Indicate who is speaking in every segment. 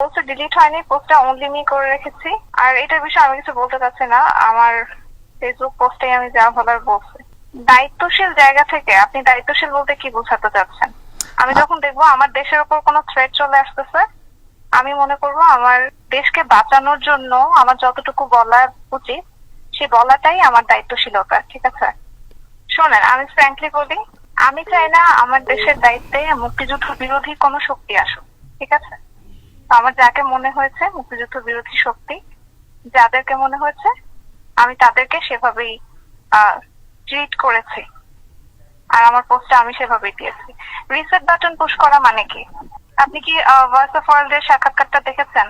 Speaker 1: Post delete হয়নি, পোস্টটা only me করে রেখেছি। আর এটার বিষয়ে আমি কিছু বলতে চাচ্ছি না, আমার ফেসবুক পোস্টে আমি যা বলার বলছি। দায়িত্বশীল জায়গা থেকে আপনি দায়িত্বশীল বলতে কি বোঝাতে চাচ্ছেন? আমি যখন দেখবো আমার দেশের উপর কোনো থ্রেট চলে আসতেছে, আমি মনে করবো আমার দেশকে বাঁচানোর জন্য আমার যতটুকু বলা উচিত সেই বলাটাই আমার দায়িত্বশীলতা। ঠিক আছে, শোনেন, আমি ফ্র্যাঙ্কলি বলি, আমি চাই না আমার দেশের দায়িত্বে মুক্তিযুদ্ধ বিরোধী কোনো শক্তি আসুক। ঠিক আছে, তো আমার যাকে মনে হয়েছে মুক্তিযুদ্ধ বিরোধী শক্তি, যাদেরকে মনে হয়েছে, আমি তাদেরকে সেভাবেই ট্রিট করেছি। আর আমার পোস্টে আমি সেভাবেই দিয়েছি। রিসেট বাটন পুশ করা মানে কি? আপনি কি ভয়েস অফ ওয়ার্ল্ড এর সাক্ষাৎকারটা দেখেছেন?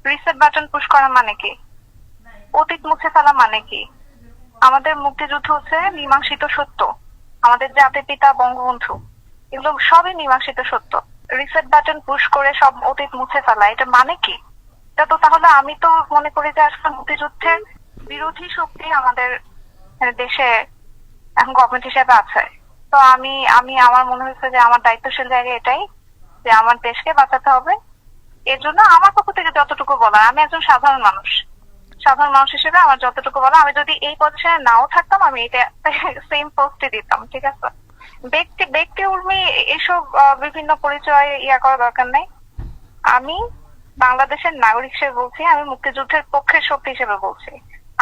Speaker 1: রিসেট বাটন পুশ করা মানে কি? অতীত মুছে ফেলা মানে কি? আমাদের মুক্তিযুদ্ধ হচ্ছে মীমাংসিত সত্য। আমাদের জাতির পিতা বঙ্গবন্ধু, এগুলো সবই মীমাংসিত সত্য। রিসেট বাটন পুশ করে সব অতীত মুছে ফেলা, এটা মানে কি? এটা তো তাহলে আমি তো মনে করি যে আসলে মুক্তিযুদ্ধের বিরোধী শক্তি আমাদের দেশে এখন গভর্নমেন্ট হিসেবে আছে। তো আমি আমি আমার মনে হয়েছে যে আমার দায়িত্বশীল জায়গা এটাই, যে আমার দেশকে বাঁচাতে হবে। এর জন্য আমার পক্ষ থেকে যতটুকু বলা, আমি একজন সাধারণ মানুষ, সাধারণ মানুষ হিসেবে আমার যতটুকু বলা, আমি যদি এই পজিশনে নাও থাকতাম আমি এটা সেম পোস্টে দিতাম। ঠিক আছে, ব্যক্তি ব্যক্তি উর্মি এসব বিভিন্ন পরিচয় ইয়া করা দরকার নেই। আমি বাংলাদেশের নাগরিক হিসেবে বলছি, আমি মুক্তিযুদ্ধের পক্ষের শক্তি হিসেবে বলছি।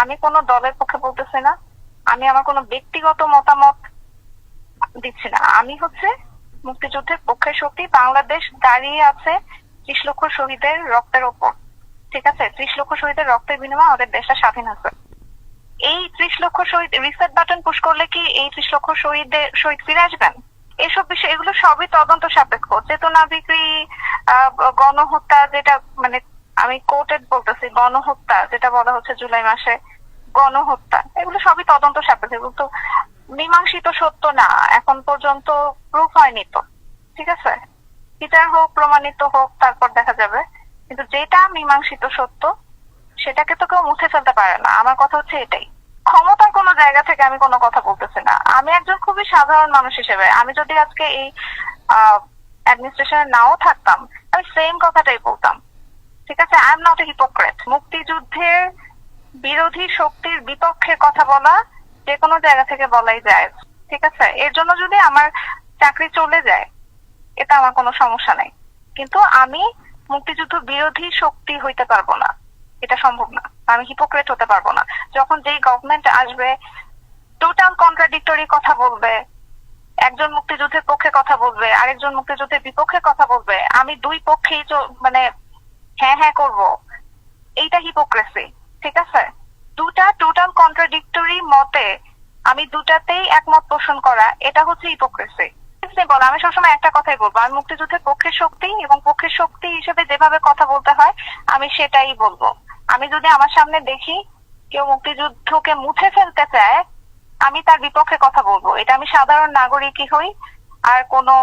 Speaker 1: আমি কোনো দলের পক্ষে বলতেছি না, আমি আমার কোনো ব্যক্তিগত মতামত দিচ্ছি না। আমি হচ্ছে মুক্তিযুদ্ধের পক্ষের শক্তি। বাংলাদেশ দাঁড়িয়ে আছে 30 লক্ষ শহীদের রক্তের ওপর। ঠিক আছে, 30 লক্ষ শহীদের রক্তের বিনিময়ে আমাদের দেশটা স্বাধীন হয়েছে। এই 30 লক্ষ শহীদ, রিসেট বাটন পুশ করলে কি এই 30 লক্ষ শহীদ ফিরে আসবেন? এসব বিষয়, এগুলো সবই তদন্ত সাপেক্ষ। চেতনা বিক্রি, গণহত্যা, যেটা মানে আমি কোর্টেড বলতেছি, গণহত্যা যেটা বলা হচ্ছে জুলাই মাসে গণহত্যা, এগুলো সবই তদন্ত সাপেক্ষ। এগুলো তো মীমাংসিত সত্য না, এখন পর্যন্ত প্রুফ হয়নি তো। ঠিক আছে, বিচার হোক, প্রমাণিত হোক, তারপর দেখা যাবে। কিন্তু যেটা মীমাংসিত সত্য সেটাকে তো কেউ মুছে ফেলতে পারে না। আমার কথা হচ্ছে এটাই। ক্ষমতার কোনো জায়গা থেকে আমি কোনো কথা বলতেছি না। আমি একজন খুবই সাধারণ মানুষ হিসেবে, আমি যদি আজকে এই অ্যাডমিনিস্ট্রেশনে নাও থাকতাম, আমি সেম কথাটাই বলতাম। ঠিক আছে, I am not a hypocrite. মুক্তিযুদ্ধের বিরোধী শক্তির বিপক্ষে কথা বলা যে কোনো জায়গা থেকে বলাই যায়। ঠিক আছে, এর জন্য যদি আমার চাকরি চলে যায়, এটা আমার কোনো সমস্যা নাই। কিন্তু আমি মুক্তিযুদ্ধ বিরোধী শক্তি হইতে পারবো না, এটা সম্ভব না। আমি হিপোক্রেট হতে পারবো না। যখন যেই গভর্নমেন্ট আসবে টোটাল কন্ট্রাডিক্টরি কথা বলবে, একজন মুক্তিযুদ্ধের পক্ষে কথা বলবে, আরেকজন মুক্তিযুদ্ধের বিপক্ষে কথা বলবে, আমি দুই পক্ষেই মানে হ্যাঁ হ্যাঁ করব, এইটা হিপোক্রেসি। ঠিক আছে, দুটা টোটাল কন্ট্রাডিক্টরি মতে আমি দুটাতেই একমত পোষণ করা, এটা হচ্ছে হিপোক্রেসি। বলো, আমি সবসময় একটা কথাই বলবো, আমি মুক্তিযুদ্ধের পক্ষের শক্তি এবং পক্ষের শক্তি হিসেবে যেভাবে কথা বলতে হয় আমি সেটাই বলবো। আমি যদি আমার সামনে দেখি কেউ মুক্তিযুদ্ধকে মুছে ফেলতে চায়, আমি তার বিপক্ষে কথা বলবো। এটা আমি সাধারণ নাগরিকই হই আর কোনো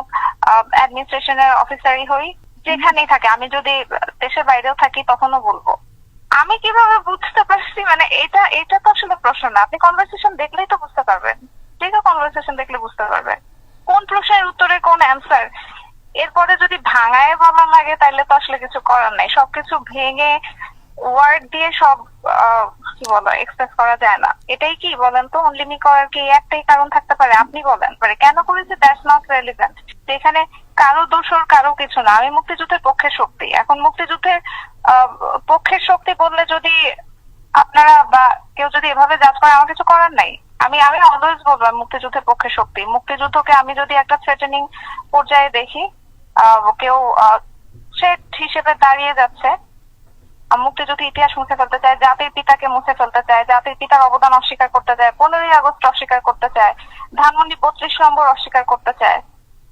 Speaker 1: অ্যাডমিনিস্ট্রেশনের অফিসারই হই, যেখানেই থাকে, আমি যদি দেশের বাইরেও থাকি তখনও বলবো। আমি কিভাবে বুঝতে পারছি, মানে এটা এটা তো আসলে প্রশ্ন না, আপনি কনভারসেশন দেখলেই তো বুঝতে পারবেন। ঠিক আছে, কনভারসেশন দেখলে বুঝতে পারবেন কোন প্রশ্নের উত্তরে কোন অ্যান্সার। এরপরে যদি ভাঙায় বলা লাগে তাহলে তো আসলে কিছু করার নাই। সবকিছু ভেঙে ওয়ার্ড দিয়ে সব কি বলো এক্সপ্রেস করা যায় না। এটাই কি বলেন তো, অনলি মি করার কি একটাই কারণ থাকতে পারে? আপনি বলেন পারে কেন করেছে, দ্যাটস নট রেলিভেন্ট। যেখানে কারো দোষর কারো কিছু না। আমি মুক্তিযুদ্ধের পক্ষের শক্তি। এখন মুক্তিযুদ্ধের পক্ষের শক্তি বললে যদি আপনারা বা কেউ যদি এভাবে জাজ করে, আমার কিছু করার নাই। আমি আমি অলওয়েজ বলবো মুক্তিযুদ্ধের পক্ষে শক্তি। মুক্তিযুদ্ধকে আমি যদি একটা থ্রেটেনিং পর্যায়ে দেখি, কেউ থ্রেট হিসেবে দাঁড়িয়ে যাচ্ছে, মুক্তিযুদ্ধ ইতিহাস মুছে ফেলতে চায়, জাতির পিতাকে মুছে ফেলতে চায়, জাতির পিতার অবদান অস্বীকার করতে চায়, 15ই আগস্ট অস্বীকার করতে চায়, ধানমন্ডি 32 নম্বর অস্বীকার করতে চায়,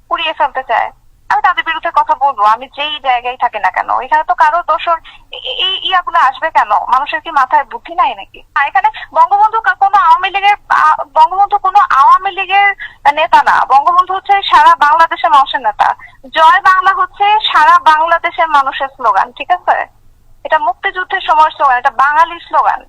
Speaker 1: পুড়িয়ে ফেলতে চায়, আমি তাদের বিরুদ্ধে কথা বলবো। আমি যেই জায়গায় থাকি না কেন, এখানে তো কারো দোষর এই ইয়াগুলো আসবে কেন? মানুষের কি মাথায় বুদ্ধি নাই নাকি? এখানে বঙ্গবন্ধু কোনো আওয়ামী লীগের নেতা না। বঙ্গবন্ধু হচ্ছে সারা বাংলাদেশের মানুষের নেতা। জয় বাংলা হচ্ছে সারা বাংলাদেশের মানুষের স্লোগান। ঠিক আছে, এটা মুক্তিযুদ্ধের সময় স্লোগান, এটা বাঙালির স্লোগান।